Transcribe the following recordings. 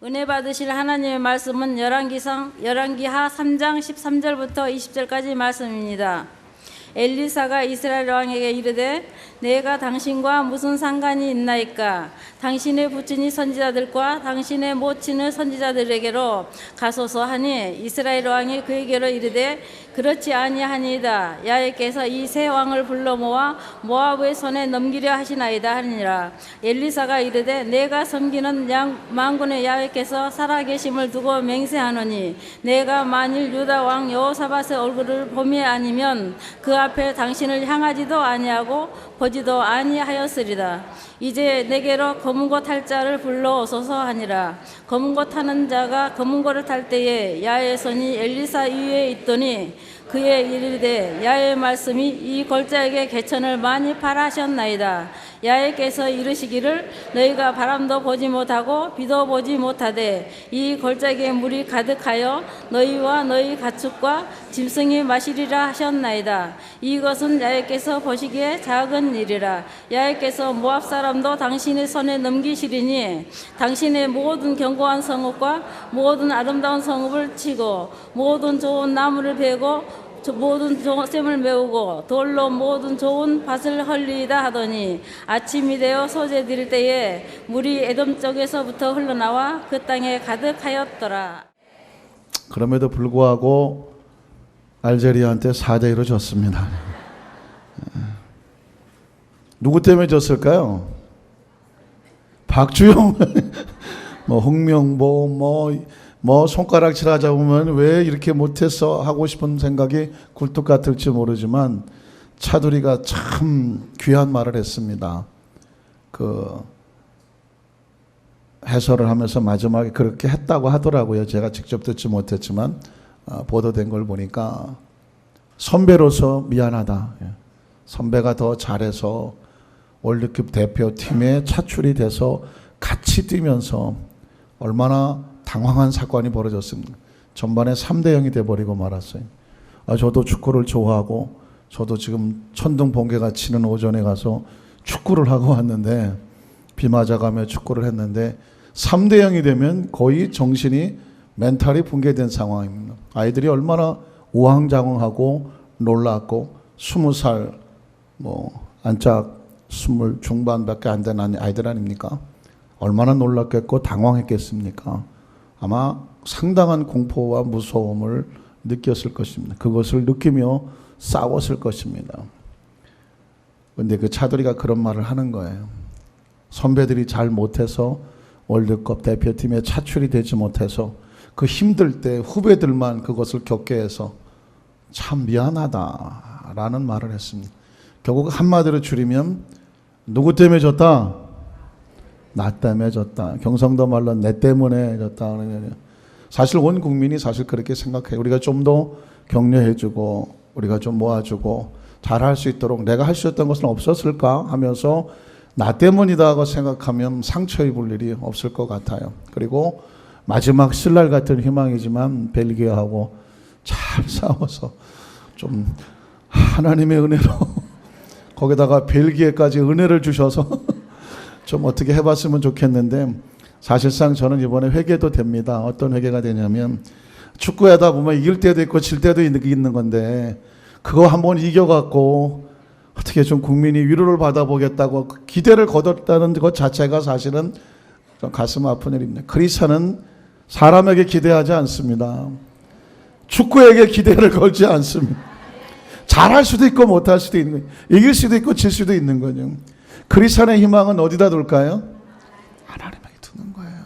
은혜 받으실 하나님의 말씀은 열왕기하 3장 13절부터 20절까지 말씀입니다. 엘리사가 이스라엘 왕에게 이르되 내가 당신과 무슨 상관이 있나이까? 당신의 부친이 선지자들과 당신의 모친의 선지자들에게로 가소서 하니 이스라엘 왕이 그에게로 이르되 그렇지 아니하니이다. 야훼께서 이 세 왕을 불러 모아 모압의 손에 넘기려 하시나이다 하니라. 엘리사가 이르되 내가 섬기는 만군의 야훼께서 살아계심을 두고 맹세하노니 내가 만일 유다 왕 여호사밧의 얼굴을 봄이 아니면 그 앞에 당신을 향하지도 아니하고 보지도 아니하였으리다. 이제 내게로 검은고 탈 자를 불러오소서 하니라. 검은고 타는 자가 검은고를 탈 때에 야훼의 손이 엘리사 위에 있더니 그의 이르되 야훼의 말씀이 이 골짜기에 개천을 많이 바라셨나이다. 야훼께서 이르시기를 너희가 바람도 보지 못하고 비도 보지 못하되 이 골짜기에 물이 가득하여 너희와 너희 가축과 짐승이 마시리라 하셨나이다. 이것은 야훼께서 보시기에 작은 일이라. 야훼께서 모압 사람도 당신의 손에 넘기시리니 당신의 모든 견고한 성읍과 모든 아름다운 성읍을 치고 모든 좋은 나무를 베고 모든 샘을 메우고 돌로 모든 좋은 밭을 헐리이다 하더니 아침이 되어 소재 드릴 때에 물이 에돔 쪽에서부터 흘러나와 그 땅에 가득하였더라. 그럼에도 불구하고 알제리아한테 4대1로 졌습니다. 누구 때문에 졌을까요? 박주영, 홍명보, 손가락질 하자 보면 왜 이렇게 못했어 하고 싶은 생각이 굴뚝 같을지 모르지만 차두리가 참 귀한 말을 했습니다. 그 해설을 하면서 마지막에 그렇게 했다고 하더라고요. 제가 직접 듣지 못했지만 보도된 걸 보니까 선배로서 미안하다. 선배가 더 잘해서 월드컵 대표팀에 차출이 돼서 같이 뛰면서 얼마나 당황한 사건이 벌어졌습니다. 전반에 3대0이 돼버리고 말았어요. 저도 축구를 좋아하고 저도 지금 천둥 번개가 치는 오전에 가서 축구를 하고 왔는데 비 맞아가며 축구를 했는데 3대0이 되면 거의 정신이 멘탈이 붕괴된 상황입니다. 아이들이 얼마나 우왕좌왕하고 놀랐고 20살 안짝 20 중반밖에 안 된 아이들 아닙니까? 얼마나 놀랐겠고 당황했겠습니까? 아마 상당한 공포와 무서움을 느꼈을 것입니다. 그것을 느끼며 싸웠을 것입니다. 그런데 그 차두리가 그런 말을 하는 거예요. 선배들이 잘 못해서 월드컵 대표팀에 차출이 되지 못해서 그 힘들 때 후배들만 그것을 겪게 해서 참 미안하다라는 말을 했습니다. 결국 한마디로 줄이면 누구 때문에 졌다? 나 때문에 졌다. 경상도 말로 내 때문에 졌다. 사실 온 국민이 사실 그렇게 생각해요. 우리가 좀 더 격려해주고 우리가 좀 모아주고 잘할 수 있도록 내가 할 수 있던 것은 없었을까 하면서 나 때문이다 하고 생각하면 상처 입을 일이 없을 것 같아요. 그리고 마지막 신랄 같은 희망이지만 벨기에하고 잘 싸워서 좀 하나님의 은혜로 거기다가 벨기에까지 은혜를 주셔서 좀 어떻게 해봤으면 좋겠는데 사실상 저는 이번에 회개도 됩니다. 어떤 회개가 되냐면 축구하다 보면 이길 때도 있고 질 때도 있는 건데 그거 한번 이겨갖고 어떻게 좀 국민이 위로를 받아보겠다고 기대를 거뒀다는 것 자체가 사실은 좀 가슴 아픈 일입니다. 크리스찬은 사람에게 기대하지 않습니다. 축구에게 기대를 걸지 않습니다. 잘할 수도 있고 못할 수도 있는 거예요. 이길 수도 있고 질 수도 있는 거죠. 크리스찬의 희망은 어디다 둘까요? 하나님에게 두는 거예요.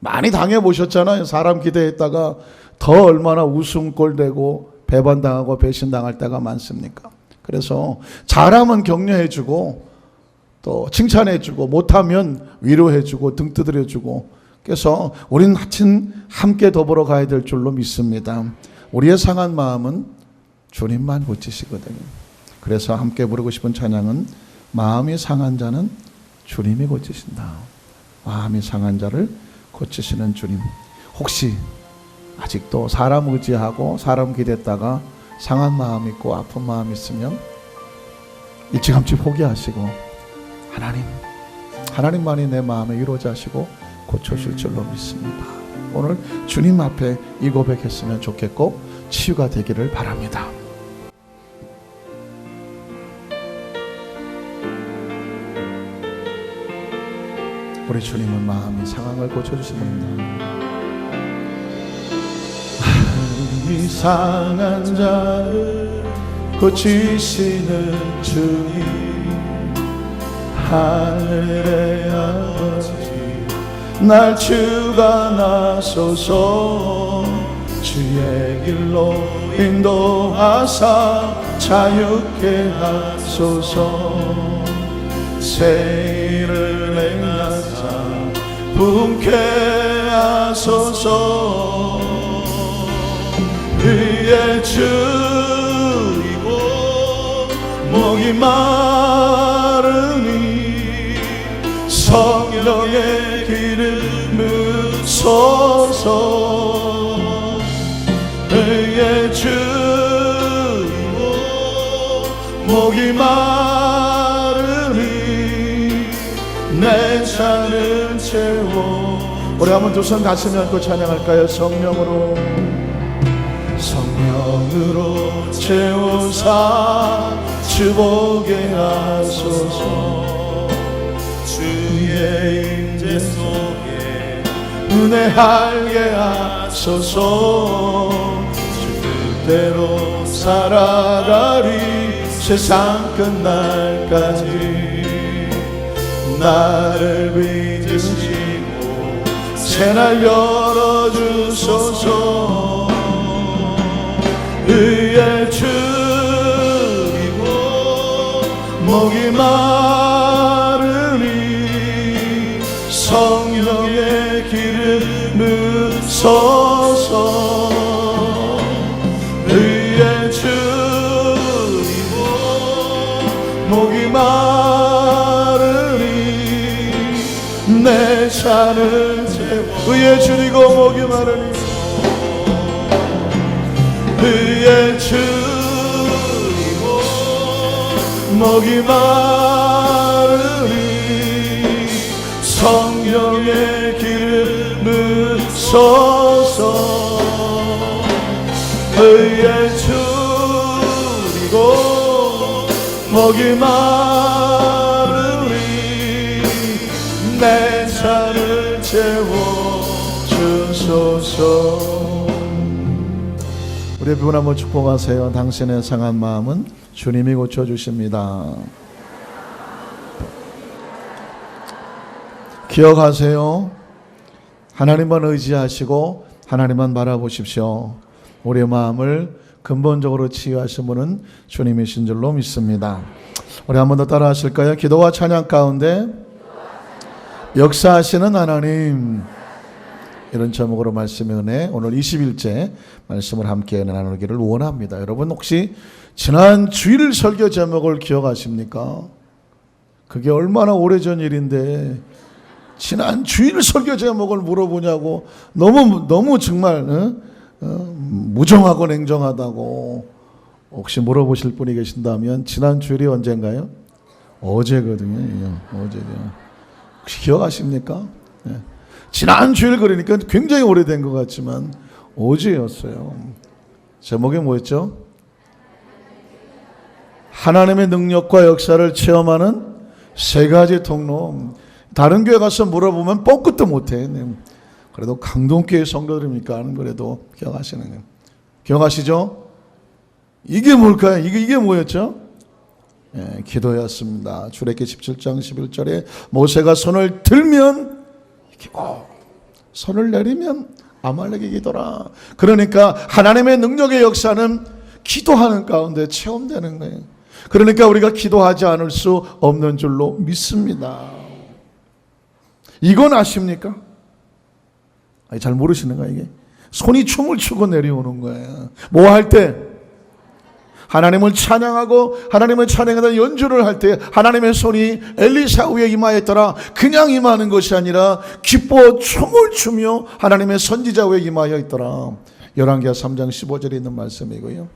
많이 당해보셨잖아요. 사람 기대했다가 더 얼마나 웃음꼴 되고 배반당하고 배신당할 때가 많습니까? 그래서 잘하면 격려해주고 또 칭찬해주고 못하면 위로해주고 등 두드려주고 그래서 우리는 하여튼 함께 더불어 가야 될 줄로 믿습니다. 우리의 상한 마음은 주님만 고치시거든요. 그래서 함께 부르고 싶은 찬양은 마음이 상한 자는 주님이 고치신다. 마음이 상한 자를 고치시는 주님. 혹시 아직도 사람 의지하고 사람 기댔다가 상한 마음 있고 아픈 마음 있으면 일찌감치 포기하시고 하나님만이 내 마음의 위로자시고 고쳐줄 줄로 믿습니다. 오늘 주님 앞에 이 고백했으면 좋겠고 치유가 되기를 바랍니다. 우리 주님은 마음이 상황을 고쳐주십니다. 이상한 자를 고치시는 주님, 하늘의 아버지 날 주가 나소서, 주의 길로 인도하사 자유케 하소서. 새 일을 행하사 품게 하소서. 그의 주이고 목이 마르니 성령의 길을 묻소서. 그의 주이고 목이 마르니 내 잔을 채워. 우리 한번 두 손 가슴에 얹고 찬양할까요? 성령으로 채우사 주보게 하소서. 주의 임재 속에 은혜하게 하소서. 주 뜻대로 살아가리 세상 끝날까지. 나를 빚으시고 새날 열어주소서. 의의 주이고 목이 마르니 성령의 길을 묻소서. 의의 주이고 목이 마르니 내 잔을 채워. 의의 주이고 목이 마르니 의의 주이고 목이 마르니 성령의 길을 묻소서. 의의 주이고 목이 마르니 내 잔을 채워 주소서. 우리 부분 한번 축복하세요. 당신의 상한 마음은 주님이 고쳐주십니다. 기억하세요. 하나님만 의지하시고 하나님만 바라보십시오. 우리의 마음을 근본적으로 치유하신 분은 주님이신 줄로 믿습니다. 우리 한 번 더 따라 하실까요? 기도와 찬양 가운데 역사하시는 하나님, 이런 제목으로 말씀의 은혜, 오늘 20일째 말씀을 함께 나누기를 원합니다. 여러분 혹시 지난 주일 설교 제목을 기억하십니까? 그게 얼마나 오래전 일인데 지난 주일 설교 제목을 물어보냐고. 너무 정말 무정하고 냉정하다고. 혹시 물어보실 분이 계신다면 지난 주일이 언젠가요? 어제거든요. 어제요. 혹시 기억하십니까? 네. 지난 주일 그러니까 굉장히 오래된 것 같지만 어제였어요. 제목이 뭐였죠? 하나님의 능력과 역사를 체험하는 세 가지 통로. 다른 교회 가서 물어보면 뻥끗도 못해. 그래도 강동교회 성도들이니까 하는 그래도 기억하시는 거예요. 기억하시죠? 이게 뭘까요? 이게 뭐였죠? 예, 기도였습니다. 출애굽기 17장 11절에 모세가 손을 들면 손을 내리면 아말렉이 기도라. 그러니까 하나님의 능력의 역사는 기도하는 가운데 체험되는 거예요. 그러니까 우리가 기도하지 않을 수 없는 줄로 믿습니다. 이건 아십니까? 잘 모르시는 거예요. 이게 손이 춤을 추고 내려오는 거예요. 뭐 할 때? 하나님을 찬양하고 하나님을 찬양하다 연주를 할 때 하나님의 손이 엘리사 위에 임하였더라. 그냥 임하는 것이 아니라 기뻐 춤을 추며 하나님의 선지자 위에 임하여 있더라. 열왕기하 3장 15절에 있는 말씀이고요.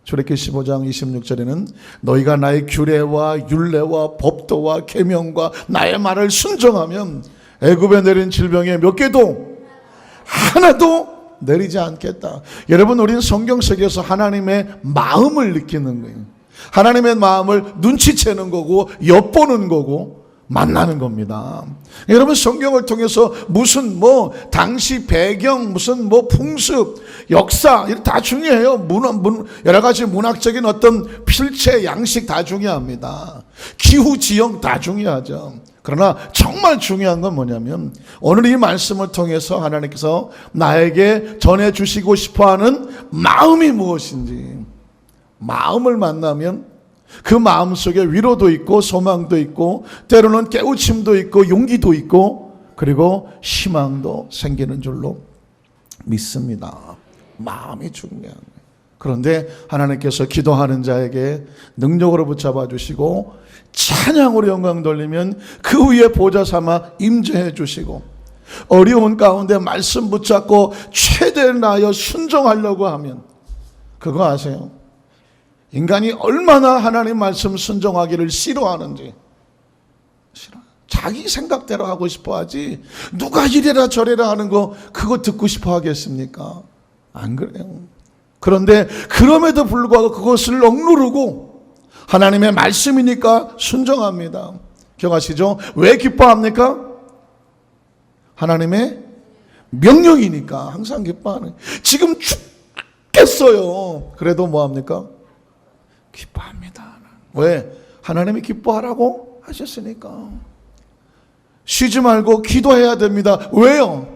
출애굽기 15장 26절에는 너희가 나의 규례와 율례와 법도와 계명과 나의 말을 순종하면 애굽에 내린 질병에 몇 개도 하나도 내리지 않겠다. 여러분, 우리는 성경 속에서 하나님의 마음을 느끼는 거예요. 하나님의 마음을 눈치채는 거고 엿보는 거고 만나는 겁니다. 여러분, 성경을 통해서 무슨 당시 배경, 무슨 풍습, 역사 이런 다 중요해요. 여러 가지 문학적인 어떤 필체, 양식 다 중요합니다. 기후, 지형 다 중요하죠. 그러나 정말 중요한 건 뭐냐면 오늘 이 말씀을 통해서 하나님께서 나에게 전해주시고 싶어하는 마음이 무엇인지, 마음을 만나면 그 마음 속에 위로도 있고 소망도 있고 때로는 깨우침도 있고 용기도 있고 그리고 희망도 생기는 줄로 믿습니다. 마음이 중요한 거예요. 그런데 하나님께서 기도하는 자에게 능력으로 붙잡아 주시고 찬양으로 영광 돌리면 그 위에 보좌 삼아 임재해 주시고 어려운 가운데 말씀 붙잡고 최대를 다하여 순종하려고 하면 그거 아세요? 인간이 얼마나 하나님 말씀 순종하기를 싫어하는지. 자기 생각대로 하고 싶어 하지 누가 이래라 저래라 하는 거 그거 듣고 싶어 하겠습니까? 안 그래요. 그런데 그럼에도 불구하고 그것을 억누르고 하나님의 말씀이니까 순종합니다. 기억하시죠? 왜 기뻐합니까? 하나님의 명령이니까 항상 기뻐하는. 지금 죽겠어요. 그래도 뭐합니까? 기뻐합니다. 왜? 하나님이 기뻐하라고 하셨으니까. 쉬지 말고 기도해야 됩니다. 왜요?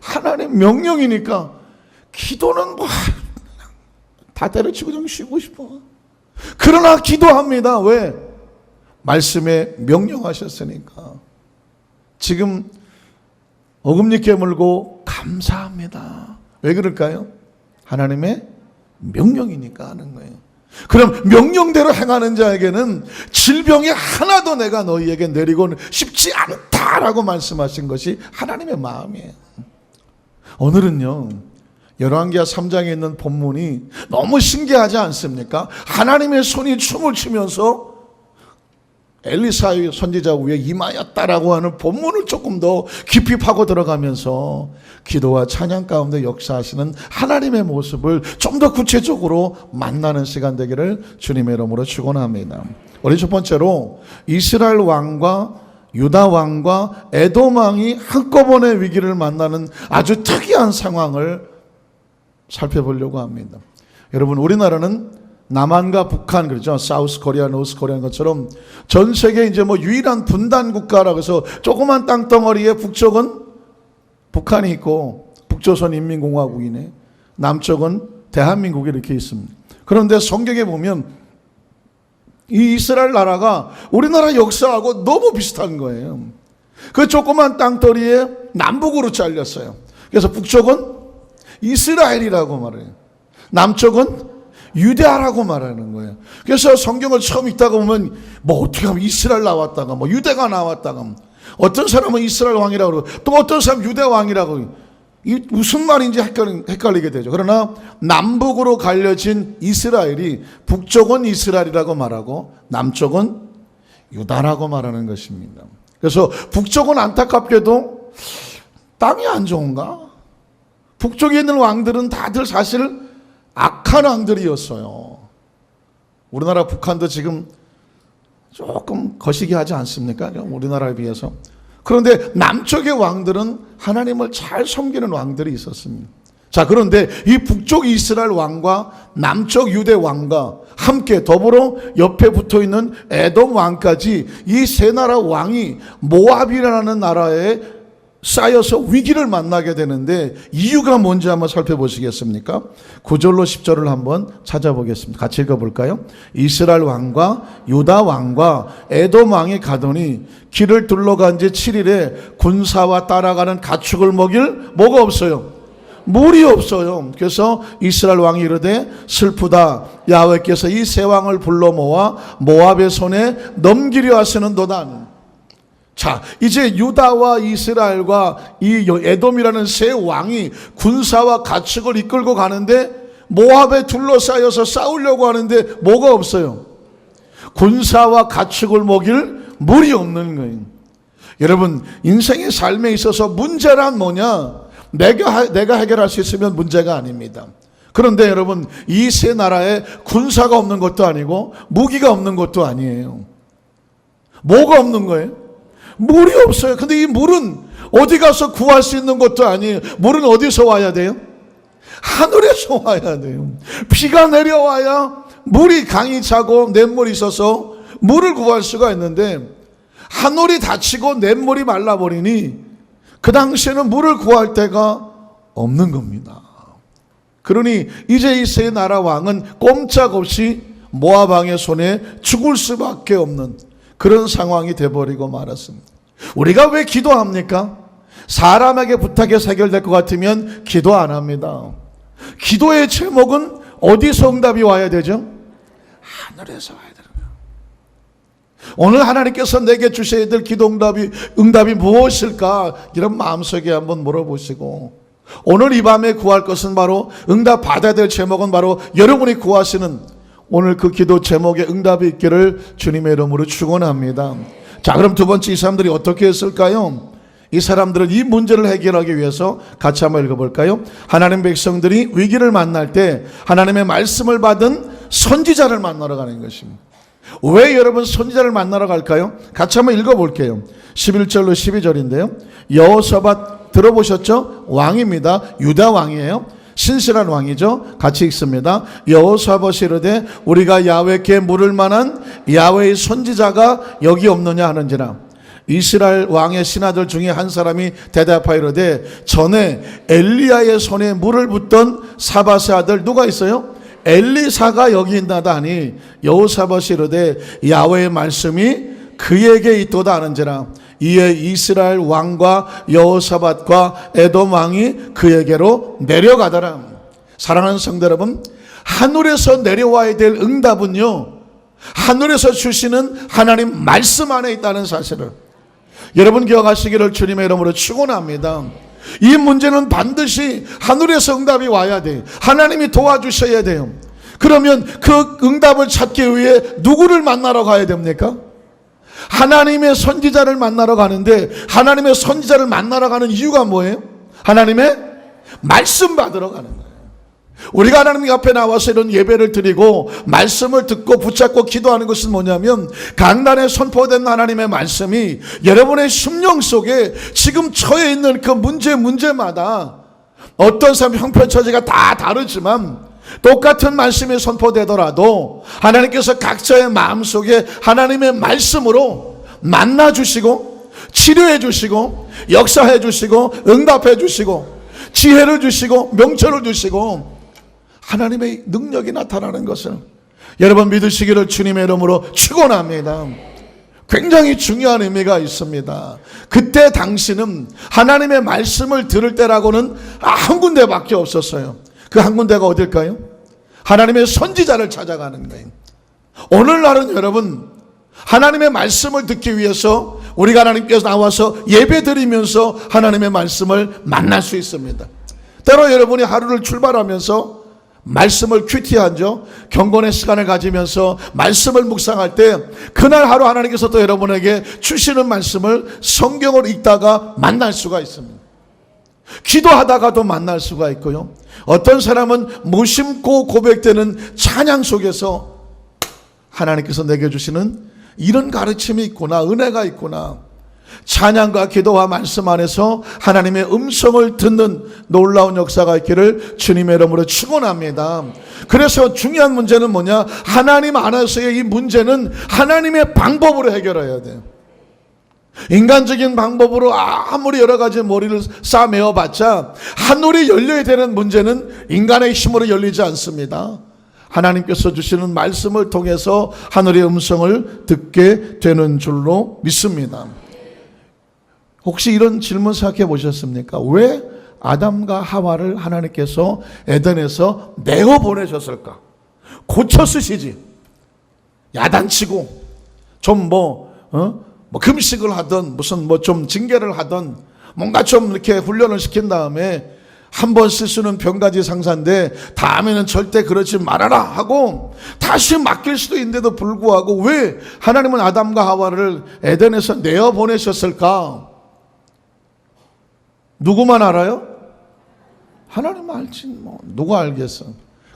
하나님 명령이니까. 기도는 다 때려치고 좀 쉬고 싶어. 그러나 기도합니다. 왜? 말씀에 명령하셨으니까. 지금 어금니 깨물고 감사합니다. 왜 그럴까요? 하나님의 명령이니까 하는 거예요. 그럼 명령대로 행하는 자에게는 질병이 하나도 내가 너희에게 내리고는 싶지 않다라고 말씀하신 것이 하나님의 마음이에요. 오늘은요, 열왕기하 3장에 있는 본문이 너무 신기하지 않습니까? 하나님의 손이 춤을 추면서 엘리사의 선지자 위에 임하였다라고 하는 본문을 조금 더 깊이 파고 들어가면서 기도와 찬양 가운데 역사하시는 하나님의 모습을 좀 더 구체적으로 만나는 시간 되기를 주님의 이름으로 축원합니다. 우리 첫 번째로 이스라엘 왕과 유다 왕과 에돔 왕이 한꺼번에 위기를 만나는 아주 특이한 상황을 살펴보려고 합니다. 여러분, 우리나라는 남한과 북한, 그렇죠? 사우스 코리아, 노스 코리아인 것처럼 전 세계 이제 유일한 분단 국가라고 해서 조그만 땅덩어리에 북쪽은 북한이 있고 북조선 인민공화국이네, 남쪽은 대한민국이 이렇게 있습니다. 그런데 성경에 보면 이 이스라엘 나라가 우리나라 역사하고 너무 비슷한 거예요. 그 조그만 땅덩어리에 남북으로 잘렸어요. 그래서 북쪽은 이스라엘이라고 말해요. 남쪽은 유대아라고 말하는 거예요. 그래서 성경을 처음 읽다가 보면 어떻게 하면 이스라엘 나왔다가 유대가 나왔다가 어떤 사람은 이스라엘 왕이라고 그러고 또 어떤 사람은 유대 왕이라고, 이 무슨 말인지 헷갈리게 되죠. 그러나 남북으로 갈려진 이스라엘이 북쪽은 이스라엘이라고 말하고 남쪽은 유다라고 말하는 것입니다. 그래서 북쪽은 안타깝게도 땅이 안 좋은가? 북쪽에 있는 왕들은 다들 사실 악한 왕들이었어요. 우리나라 북한도 지금 조금 거시기 하지 않습니까? 우리나라에 비해서. 그런데 남쪽의 왕들은 하나님을 잘 섬기는 왕들이 있었습니다. 자, 그런데 이 북쪽 이스라엘 왕과 남쪽 유대 왕과 함께 더불어 옆에 붙어 있는 에돔 왕까지 이 세 나라 왕이 모압이라는 나라에 쌓여서 위기를 만나게 되는데 이유가 뭔지 한번 살펴보시겠습니까? 9절로 10절을 한번 찾아보겠습니다. 같이 읽어볼까요? 이스라엘 왕과 유다 왕과 에돔 왕이 가더니 길을 둘러간 지 7일에 군사와 따라가는 가축을 먹일 뭐가 없어요? 물이 없어요. 그래서 이스라엘 왕이 이르되 슬프다. 야훼께서 이 세 왕을 불러 모아 모압의 손에 넘기려 하시는도다. 자, 이제 유다와 이스라엘과 이 에돔이라는 세 왕이 군사와 가축을 이끌고 가는데 모압에 둘러싸여서 싸우려고 하는데 뭐가 없어요? 군사와 가축을 먹일 물이 없는 거예요. 여러분, 인생의 삶에 있어서 문제란 뭐냐? 내가 해결할 수 있으면 문제가 아닙니다. 그런데 여러분, 이 세 나라에 군사가 없는 것도 아니고 무기가 없는 것도 아니에요. 뭐가 없는 거예요? 물이 없어요. 근데 이 물은 어디 가서 구할 수 있는 것도 아니에요. 물은 어디서 와야 돼요? 하늘에서 와야 돼요. 비가 내려와야 물이 강이 차고 냇물이 있어서 물을 구할 수가 있는데, 하늘이 닫히고 냇물이 말라버리니 그 당시에는 물을 구할 데가 없는 겁니다. 그러니 이제 이 세 나라 왕은 꼼짝없이 모압 왕의 손에 죽을 수밖에 없는 그런 상황이 돼버리고 말았습니다. 우리가 왜 기도합니까? 사람에게 부탁해서 해결될 것 같으면 기도 안 합니다. 기도의 제목은 어디서 응답이 와야 되죠? 하늘에서 와야 돼요. 오늘 하나님께서 내게 주셔야 될 기도 응답이 무엇일까? 이런 마음속에 한번 물어보시고, 오늘 이 밤에 구할 것은 바로, 응답 받아야 될 제목은 바로 여러분이 구하시는 오늘 그 기도 제목에 응답이 있기를 주님의 이름으로 축원합니다. 자, 그럼 두 번째, 이 사람들이 어떻게 했을까요? 이 사람들은 이 문제를 해결하기 위해서 같이 한번 읽어볼까요? 하나님 백성들이 위기를 만날 때 하나님의 말씀을 받은 선지자를 만나러 가는 것입니다. 왜 여러분 선지자를 만나러 갈까요? 같이 한번 읽어볼게요. 11절로 12절인데요. 여호사밧 들어보셨죠? 왕입니다. 유다 왕이에요. 신실한 왕이죠. 같이 읽습니다. 여호사밧이 이르되 우리가 야훼께 물을 만한 야훼의 선지자가 여기 없느냐 하는지라. 이스라엘 왕의 신하들 중에 한 사람이 대답하여 이르되 전에 엘리야의 손에 물을 붓던 사밧의 아들 누가 있어요? 엘리사가 여기 있나다 하니 여호사밧이 이르되 야훼의 말씀이 그에게 있도다 하는지라. 이에 이스라엘 왕과 여호사밧과 에돔 왕이 그에게로 내려가더라. 사랑하는 성도 여러분, 하늘에서 내려와야 될 응답은요, 하늘에서 주시는 하나님 말씀 안에 있다는 사실을 여러분 기억하시기를 주님의 이름으로 축원합니다. 이 문제는 반드시 하늘에서 응답이 와야 돼요. 하나님이 도와주셔야 돼요. 그러면 그 응답을 찾기 위해 누구를 만나러 가야 됩니까? 하나님의 선지자를 만나러 가는데, 하나님의 선지자를 만나러 가는 이유가 뭐예요? 하나님의 말씀 받으러 가는 거예요. 우리가 하나님 앞에 나와서 이런 예배를 드리고 말씀을 듣고 붙잡고 기도하는 것은 뭐냐면, 강단에 선포된 하나님의 말씀이 여러분의 심령 속에 지금 처해 있는 그 문제마다, 어떤 사람 형편처지가 다 다르지만 똑같은 말씀이 선포되더라도 하나님께서 각자의 마음속에 하나님의 말씀으로 만나주시고 치료해 주시고 역사해 주시고 응답해 주시고 지혜를 주시고 명철을 주시고 하나님의 능력이 나타나는 것을 여러분 믿으시기를 주님의 이름으로 축원합니다. 굉장히 중요한 의미가 있습니다. 그때 당시는 하나님의 말씀을 들을 때라고는 한 군데밖에 없었어요. 그 한 군데가 어딜까요? 하나님의 선지자를 찾아가는 거예요. 오늘날은 여러분, 하나님의 말씀을 듣기 위해서 우리가 하나님께서 나와서 예배 드리면서 하나님의 말씀을 만날 수 있습니다. 때로 여러분이 하루를 출발하면서 말씀을 큐티하죠. 경건의 시간을 가지면서 말씀을 묵상할 때 그날 하루 하나님께서 또 여러분에게 주시는 말씀을 성경을 읽다가 만날 수가 있습니다. 기도하다가도 만날 수가 있고요. 어떤 사람은 무심코 고백되는 찬양 속에서 하나님께서 내게 주시는 이런 가르침이 있구나, 은혜가 있구나. 찬양과 기도와 말씀 안에서 하나님의 음성을 듣는 놀라운 역사가 있기를 주님의 이름으로 축원합니다. 그래서 중요한 문제는 뭐냐? 하나님 안에서의 이 문제는 하나님의 방법으로 해결해야 돼요. 인간적인 방법으로 아무리 여러 가지 머리를 싸매어 봤자 하늘이 열려야 되는 문제는 인간의 힘으로 열리지 않습니다. 하나님께서 주시는 말씀을 통해서 하늘의 음성을 듣게 되는 줄로 믿습니다. 혹시 이런 질문 생각해 보셨습니까? 왜 아담과 하와를 하나님께서 에덴에서 내어 보내셨을까? 고쳐 쓰시지. 야단치고 좀 금식을 하든 무슨 좀 징계를 하든 뭔가 좀 이렇게 훈련을 시킨 다음에 한 번 실수는 병가지 상사인데 다음에는 절대 그러지 말아라 하고 다시 맡길 수도 있는데도 불구하고 왜 하나님은 아담과 하와를 에덴에서 내어보내셨을까? 누구만 알아요? 하나님 알지 뭐 누가 알겠어.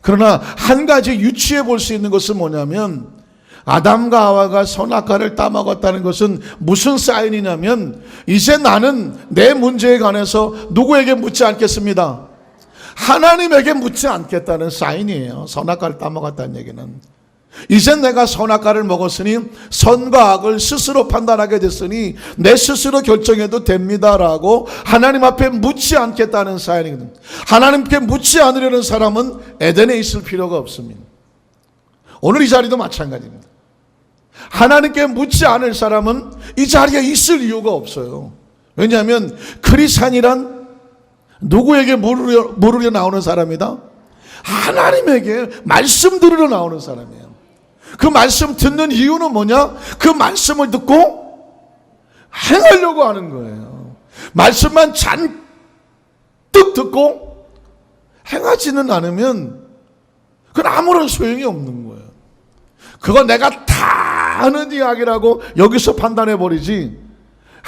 그러나 한 가지 유추해 볼 수 있는 것은 뭐냐면 아담과 하와가 선악과를 따먹었다는 것은 무슨 사인이냐면 이제 나는 내 문제에 관해서 누구에게 묻지 않겠습니다. 하나님에게 묻지 않겠다는 사인이에요. 선악과를 따먹었다는 얘기는 이제 내가 선악과를 먹었으니 선과 악을 스스로 판단하게 됐으니 내 스스로 결정해도 됩니다라고 하나님 앞에 묻지 않겠다는 사인이거든요. 하나님께 묻지 않으려는 사람은 에덴에 있을 필요가 없습니다. 오늘 이 자리도 마찬가지입니다. 하나님께 묻지 않을 사람은 이 자리에 있을 이유가 없어요. 왜냐하면 크리스찬이란 누구에게 물으려 나오는 사람이다? 하나님에게 말씀 들으러 나오는 사람이에요. 그 말씀 듣는 이유는 뭐냐? 그 말씀을 듣고 행하려고 하는 거예요. 말씀만 잔뜩 듣고 행하지는 않으면 그건 아무런 소용이 없는 거예요. 그건 내가 다 아는 이야기라고 여기서 판단해 버리지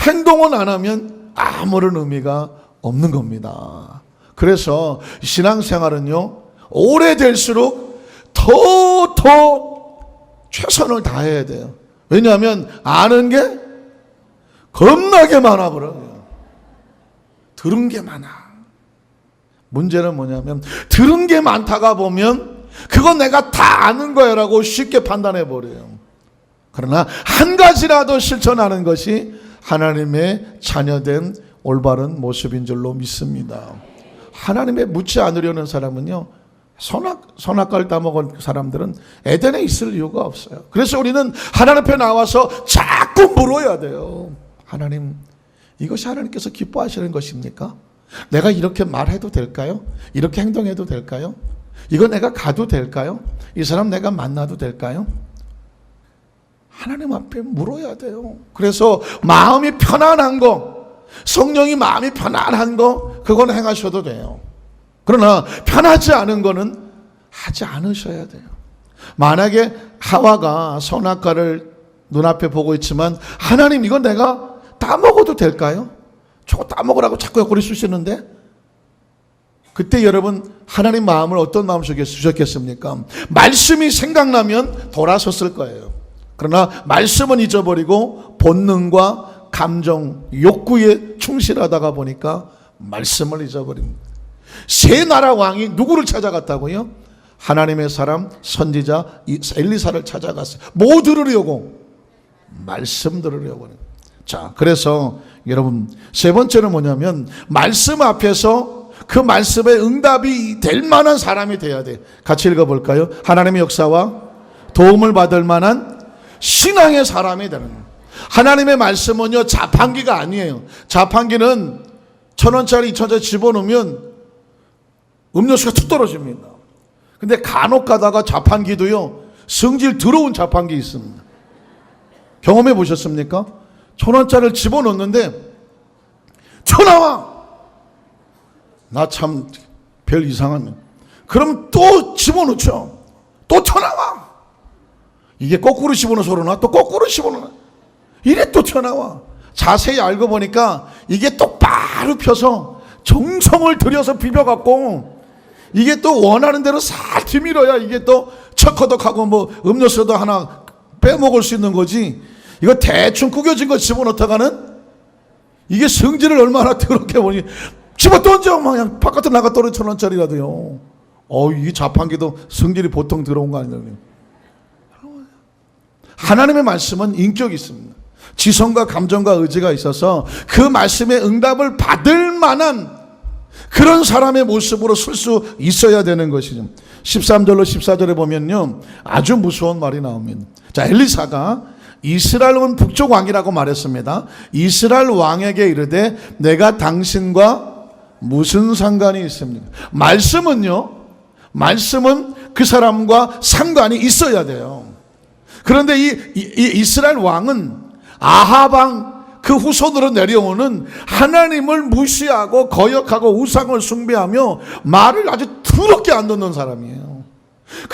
행동은 안 하면 아무런 의미가 없는 겁니다. 그래서 신앙생활은요 오래될수록 더 최선을 다해야 돼요. 왜냐하면 아는 게 겁나게 많아버려요. 들은 게 많아. 문제는 뭐냐면 들은 게 많다가 보면 그건 내가 다 아는 거야 라고 쉽게 판단해 버려요. 그러나 한 가지라도 실천하는 것이 하나님의 자녀된 올바른 모습인 줄로 믿습니다. 하나님에 묻지 않으려는 사람은요 선악과를 따먹은 사람들은 에덴에 있을 이유가 없어요. 그래서 우리는 하나님 앞에 나와서 자꾸 물어야 돼요. 하나님, 이것이 하나님께서 기뻐하시는 것입니까? 내가 이렇게 말해도 될까요? 이렇게 행동해도 될까요? 이거 내가 가도 될까요? 이 사람 내가 만나도 될까요? 하나님 앞에 물어야 돼요. 그래서 마음이 편안한 거, 성령이 마음이 편안한 거, 그건 행하셔도 돼요. 그러나 편하지 않은 거는 하지 않으셔야 돼요. 만약에 하와가 선악과를 눈앞에 보고 있지만 하나님 이건 내가 따먹어도 될까요? 저거 따먹으라고 자꾸 옆구리 쑤시는데 그때 여러분 하나님 마음을 어떤 마음속에 주셨겠습니까? 말씀이 생각나면 돌아섰을 거예요. 그러나 말씀은 잊어버리고 본능과 감정, 욕구에 충실하다가 보니까 말씀을 잊어버립니다. 세 나라 왕이 누구를 찾아갔다고요? 하나님의 사람 선지자 엘리사를 찾아갔어요. 뭐 들으려고? 말씀 들으려고. 자, 그래서 여러분 세 번째는 뭐냐면 말씀 앞에서 그 말씀의 응답이 될 만한 사람이 돼야 돼요. 같이 읽어볼까요? 하나님의 역사와 도움을 받을 만한 신앙의 사람이 되는 거예요. 하나님의 말씀은요 자판기가 아니에요. 자판기는 1,000원짜리 2,000원짜리 집어넣으면 음료수가 툭 떨어집니다. 근데 간혹 가다가 자판기도요 성질 더러운 자판기 있습니다. 경험해 보셨습니까? 1,000원짜리를 집어넣는데 튀어나와. 나 참 별 이상한. 그럼 또 집어넣죠. 또 튀어나와. 이게 거꾸로 집어넣어서 그러나 또 거꾸로 집어넣어. 이래 또 튀어나와. 자세히 알고 보니까 이게 똑바로 펴서 정성을 들여서 비벼갖고 이게 또 원하는 대로 살 뒤밀어야 이게 또 척허덕하고 뭐 음료수도 하나 빼먹을 수 있는 거지. 이거 대충 구겨진 거 집어넣다가는 이게 성질을 얼마나 더럽게 보니 집어 던져 그냥 바깥으로 나가 떨어져 1,000원짜리라도요. 이 자판기도 성질이 보통 들어온 거 아니에요. 하나님의 말씀은 인격이 있습니다. 지성과 감정과 의지가 있어서 그 말씀의 응답을 받을 만한 그런 사람의 모습으로 쓸 수 있어야 되는 것이죠. 13절로 14절에 보면요 아주 무서운 말이 나옵니다. 자, 엘리사가 이스라엘 온 북쪽 왕이라고 말했습니다. 이스라엘 왕에게 이르되 내가 당신과 무슨 상관이 있습니까? 말씀은 그 사람과 상관이 있어야 돼요. 그런데 이 이스라엘 왕은 아합 왕 그 후손으로 내려오는 하나님을 무시하고 거역하고 우상을 숭배하며 말을 아주 더럽게 안 듣는 사람이에요.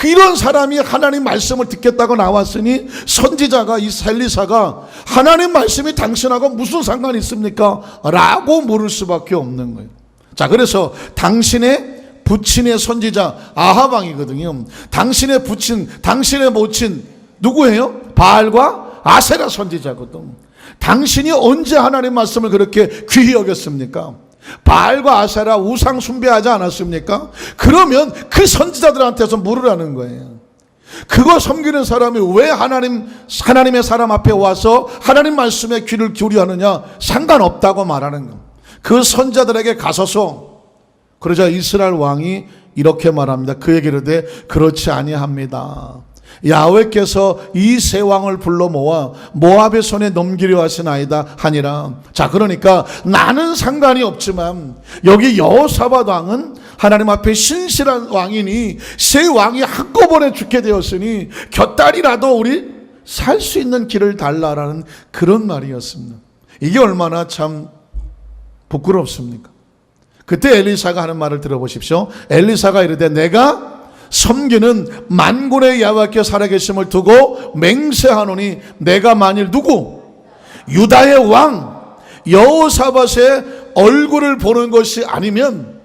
이런 사람이 하나님 말씀을 듣겠다고 나왔으니 선지자가 이 엘리사가 하나님 말씀이 당신하고 무슨 상관이 있습니까? 라고 물을 수밖에 없는 거예요. 자, 그래서 당신의 부친의 선지자 아합 왕이거든요. 당신의 부친, 당신의 모친 누구예요? 바알과 아세라 선지자거든. 당신이 언제 하나님 말씀을 그렇게 귀히 여겼습니까? 바알과 아세라 우상 숭배하지 않았습니까? 그러면 그 선지자들한테서 물으라는 거예요. 그거 섬기는 사람이 왜 하나님의 사람 앞에 와서 하나님 말씀에 귀를 기울여 하느냐? 상관없다고 말하는 거예요. 그 선지자들에게 가서서 그러자 이스라엘 왕이 이렇게 말합니다. 그에게 이르되 그렇지 아니합니다. 야훼께서 이 세 왕을 불러 모아 모압의 손에 넘기려 하시나이다 하니라. 자, 그러니까 나는 상관이 없지만 여기 여호사밧 왕은 하나님 앞에 신실한 왕이니 세 왕이 한꺼번에 죽게 되었으니 곁다리라도 우리 살 수 있는 길을 달라라는 그런 말이었습니다. 이게 얼마나 참 부끄럽습니까? 그때 엘리사가 하는 말을 들어보십시오. 엘리사가 이르되 내가 섬기는 만군의 야훼께 살아계심을 두고 맹세하노니 내가 만일 누구? 유다의 왕 여호사밧의 얼굴을 보는 것이 아니면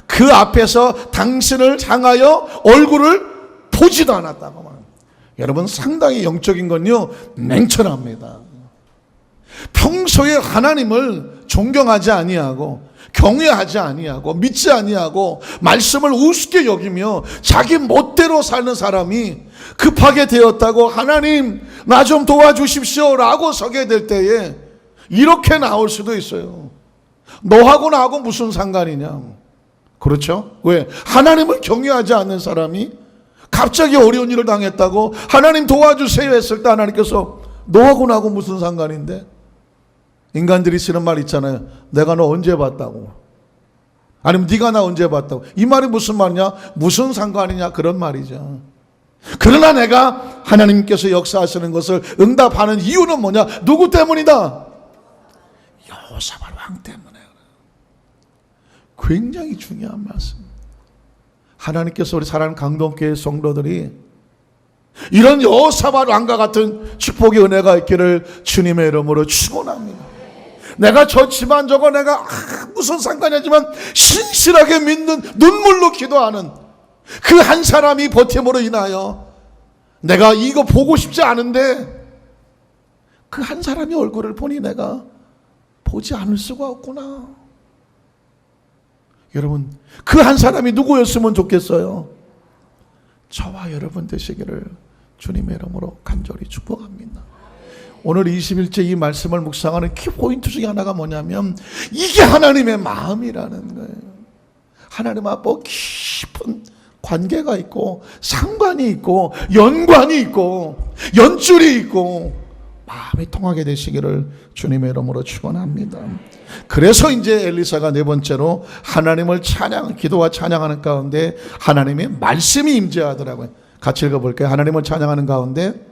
그 앞에서 당신을 향하여 얼굴을 보지도 않았다고 말합니다. 여러분, 상당히 영적인 건요 냉철합니다. 평소에 하나님을 존경하지 아니하고 경외하지 아니하고 믿지 아니하고 말씀을 우습게 여기며 자기 멋대로 사는 사람이 급하게 되었다고 하나님 나 좀 도와주십시오 라고 서게 될 때에 이렇게 나올 수도 있어요. 너하고 나하고 무슨 상관이냐. 그렇죠? 왜? 하나님을 경외하지 않는 사람이 갑자기 어려운 일을 당했다고 하나님 도와주세요 했을 때 하나님께서 너하고 나하고 무슨 상관인데? 인간들이 쓰는 말 있잖아요. 내가 너 언제 봤다고. 아니면 네가 나 언제 봤다고. 이 말이 무슨 말이냐? 무슨 상관이냐? 그런 말이죠. 그러나 내가 하나님께서 역사하시는 것을 응답하는 이유는 뭐냐? 누구 때문이다? 여호사밧 왕 때문에. 굉장히 중요한 말씀. 하나님께서 우리 사랑하는 강동교회 성도들이 이런 여호사밧 왕과 같은 축복의 은혜가 있기를 주님의 이름으로 축원합니다. 내가 저 집안 저거 내가 무슨 상관이지만 신실하게 믿는 눈물로 기도하는 그 한 사람이 버팀으로 인하여 내가 이거 보고 싶지 않은데 그 한 사람이 얼굴을 보니 내가 보지 않을 수가 없구나. 여러분, 그 한 사람이 누구였으면 좋겠어요? 저와 여러분 되시기를 주님의 이름으로 간절히 축복합니다. 오늘 21째 이 말씀을 묵상하는 키포인트 중에 하나가 뭐냐면 이게 하나님의 마음이라는 거예요. 하나님 앞에 깊은 관계가 있고 상관이 있고 연관이 있고 연줄이 있고 마음이 통하게 되시기를 주님의 이름으로 축원합니다. 그래서 이제 엘리사가 네 번째로 하나님을 기도와 찬양하는 가운데 하나님의 말씀이 임재하더라고요. 같이 읽어볼게요. 하나님을 찬양하는 가운데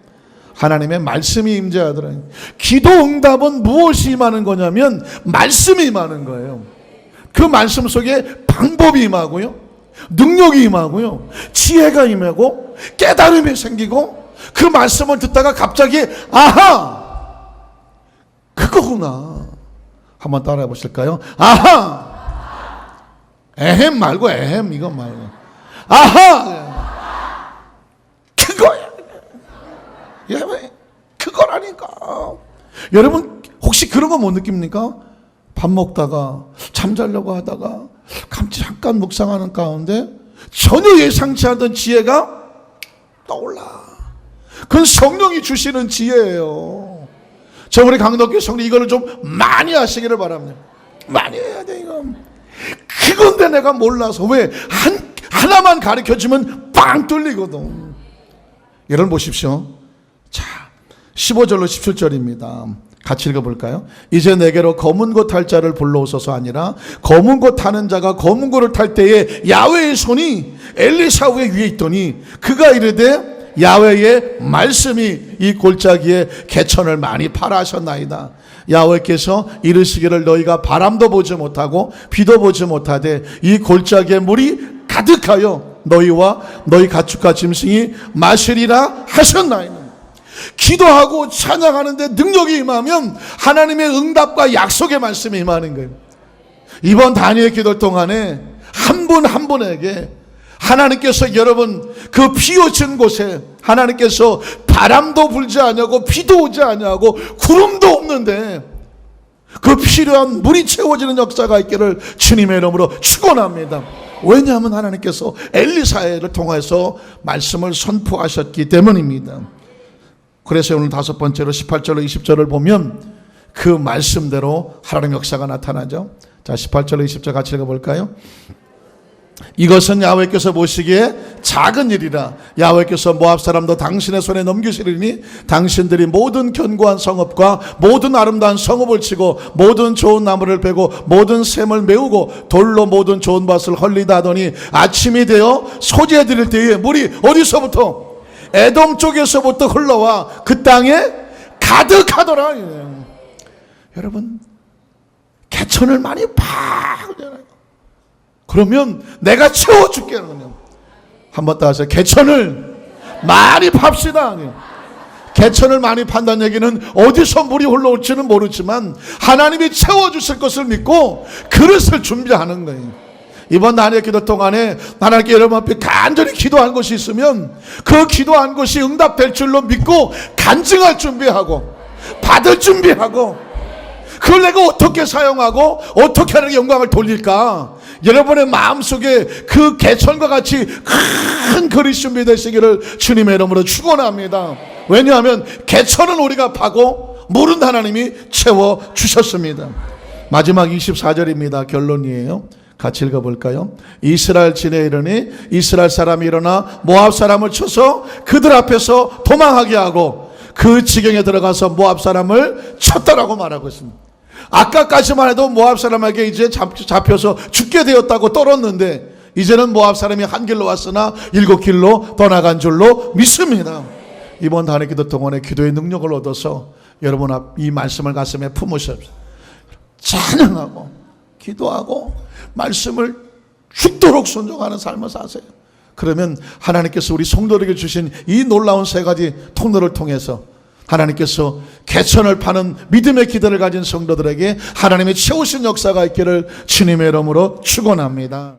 하나님의 말씀이 임재하더라고요. 기도 응답은 무엇이 임하는 거냐면 말씀이 임하는 거예요. 그 말씀 속에 방법이 임하고요, 능력이 임하고요, 지혜가 임하고 깨달음이 생기고 그 말씀을 듣다가 갑자기 아하! 그거구나. 한번 따라해 보실까요? 아하! 에헴 말고 에헴 이거 말고 아하! 그거야. 그거라니까. 여러분 혹시 그런 거 못 느낍니까? 밥 먹다가 잠자려고 하다가 잠깐 묵상하는 가운데 전혀 예상치 않던 지혜가 떠올라. 그건 성령이 주시는 지혜예요. 저 우리 강덕교 성령 이거를 좀 많이 하시기를 바랍니다. 많이 해야 돼 이거. 그건데 내가 몰라서 왜 하나만 가르쳐주면 빵 뚫리거든. 여러분 보십시오. 자, 15절로 17절입니다. 같이 읽어볼까요? 이제 내게로 검은 고 탈 자를 불러오소서 아니라 검은 고 타는 자가 검은 고를 탈 때에 야훼의 손이 엘리사 위에 있더니 그가 이르되 야훼의 말씀이 이 골짜기에 개천을 많이 파라하셨나이다. 야훼께서 이르시기를 너희가 바람도 보지 못하고 비도 보지 못하되 이 골짜기에 물이 가득하여 너희와 너희 가축과 짐승이 마시리라 하셨나이다. 기도하고 찬양하는데 능력이 임하면 하나님의 응답과 약속의 말씀이 임하는 거예요. 이번 단위의 기도 동안에 한 분 한 분에게 하나님께서 여러분 그 비오친 곳에 하나님께서 바람도 불지 않냐고 비도 오지 않냐고 구름도 없는데 그 필요한 물이 채워지는 역사가 있기를 주님의 이름으로 축원합니다. 왜냐하면 하나님께서 엘리사를 통해서 말씀을 선포하셨기 때문입니다. 그래서 오늘 다섯 번째로 18절로 20절을 보면 그 말씀대로 하나님의 역사가 나타나죠. 자, 18절로 20절 같이 읽어볼까요? 이것은 야훼께서 보시기에 작은 일이라. 야훼께서 모압 사람도 당신의 손에 넘기시리니 당신들이 모든 견고한 성읍과 모든 아름다운 성읍을 치고 모든 좋은 나무를 베고 모든 샘을 메우고 돌로 모든 좋은 밭을 헐리다 하더니 아침이 되어 소재해 드릴 때에 물이 어디서부터? 에돔 쪽에서부터 흘러와 그 땅에 가득하더라. 여러분 개천을 많이 팍 그러면 내가 채워줄게. 한번 더 하세요. 개천을 많이 팝시다. 개천을 많이 판다는 얘기는 어디서 물이 흘러올지는 모르지만 하나님이 채워주실 것을 믿고 그릇을 준비하는 거예요. 이번 나의 기도 동안에 하나님께 여러분 앞에 간절히 기도한 것이 있으면 그 기도한 것이 응답될 줄로 믿고 간증할 준비하고 받을 준비하고 그걸 내가 어떻게 사용하고 어떻게 하는 영광을 돌릴까? 여러분의 마음속에 그 개천과 같이 큰 그릇이 준비되시기를 주님의 이름으로 축원합니다. 왜냐하면 개천은 우리가 파고 물은 하나님이 채워주셨습니다. 마지막 24절입니다. 결론이에요. 같이 읽어볼까요? 이스라엘 진에 이르니 이스라엘 사람이 일어나 모압 사람을 쳐서 그들 앞에서 도망하게 하고 그 지경에 들어가서 모압 사람을 쳤다라고 말하고 있습니다. 아까까지만 해도 모압 사람에게 이제 잡혀서 죽게 되었다고 떨었는데 이제는 모압 사람이 한 길로 왔으나 7길로 떠나간 줄로 믿습니다. 이번 단위 기도 동안에 기도의 능력을 얻어서 여러분 앞 이 말씀을 가슴에 품으십시오. 찬양하고 기도하고 말씀을 죽도록 순종하는 삶을 사세요. 그러면 하나님께서 우리 성도들에게 주신 이 놀라운 세 가지 통로를 통해서 하나님께서 개천을 파는 믿음의 기도를 가진 성도들에게 하나님의 채우신 역사가 있기를 주님의 이름으로 축원합니다.